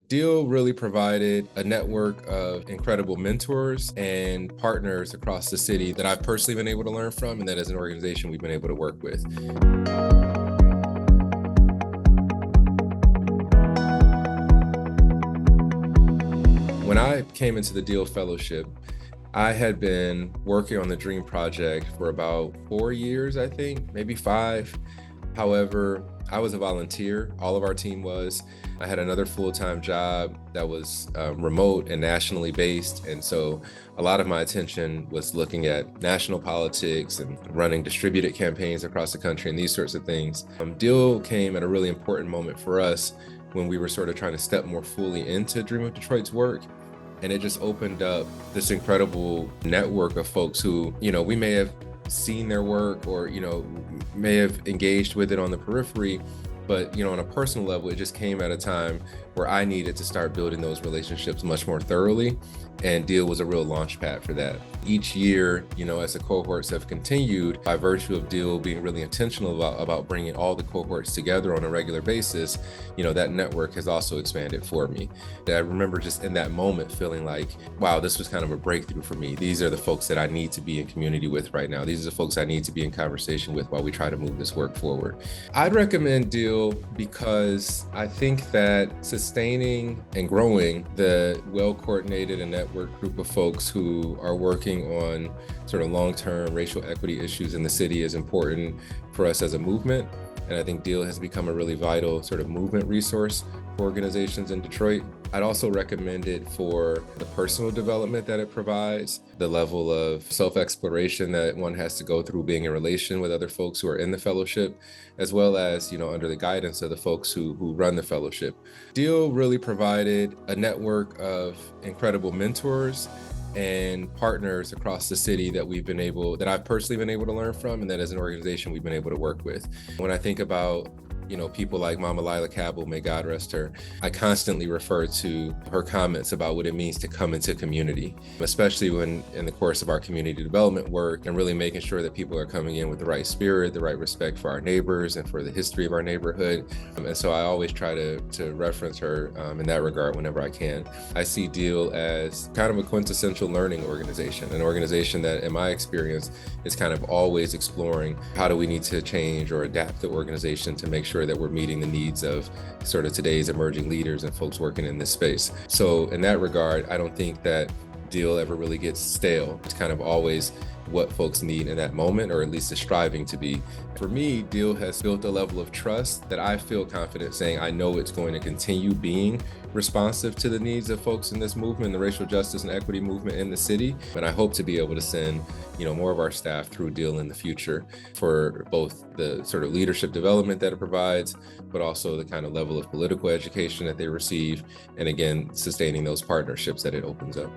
Deal really provided a network of incredible mentors and partners across the city that I've personally been able to learn from, and that as an organization we've been able to work with. When I came into the Deal Fellowship, I had been working on the Dream Project for about 4 years, I think, maybe 5. However, I was a volunteer, all of our team was. I had another full-time job that was remote and nationally based. And so a lot of my attention was looking at national politics and running distributed campaigns across the country and these sorts of things. Deal came at a really important moment for us when we were sort of trying to step more fully into Dream of Detroit's work. And it just opened up this incredible network of folks who, we may have seen their work or, may have engaged with it on the periphery, but, on a personal level, it just came at a time where I needed to start building those relationships much more thoroughly. And Deal was a real launch pad for that. Each year, as the cohorts have continued, by virtue of Deal being really intentional about bringing all the cohorts together on a regular basis, that network has also expanded for me. I remember just in that moment feeling like, wow, this was kind of a breakthrough for me. These are the folks that I need to be in community with right now. These are the folks I need to be in conversation with while we try to move this work forward. I'd recommend Deal because I think that sustaining and growing the well-coordinated and networked group of folks who are working on sort of long-term racial equity issues in the city is important for us as a movement. And I think Deal has become a really vital sort of movement resource for organizations in Detroit. I'd also recommend it for the personal development that it provides, the level of self-exploration that one has to go through being in relation with other folks who are in the fellowship, as well as, under the guidance of the folks who run the fellowship. Deal really provided a network of incredible mentors and partners across the city that I've personally been able to learn from, and that as an organization we've been able to work with. When I think about people like Mama Lila Cabell, may God rest her, I constantly refer to her comments about what it means to come into community, especially when in the course of our community development work and really making sure that people are coming in with the right spirit, the right respect for our neighbors and for the history of our neighborhood. And so I always try to reference her in that regard whenever I can. I see Deal as kind of a quintessential learning organization, an organization that in my experience is kind of always exploring how do we need to change or adapt the organization to make sure that we're meeting the needs of sort of today's emerging leaders and folks working in this space. So in that regard, I don't think that Deal ever really gets stale. It's kind of always what folks need in that moment, or at least is striving to be. For me, Deal has built a level of trust that I feel confident saying I know it's going to continue being responsive to the needs of folks in this movement, the racial justice and equity movement in the city. And I hope to be able to send, more of our staff through Deal in the future for both the sort of leadership development that it provides, but also the kind of level of political education that they receive. And again, sustaining those partnerships that it opens up.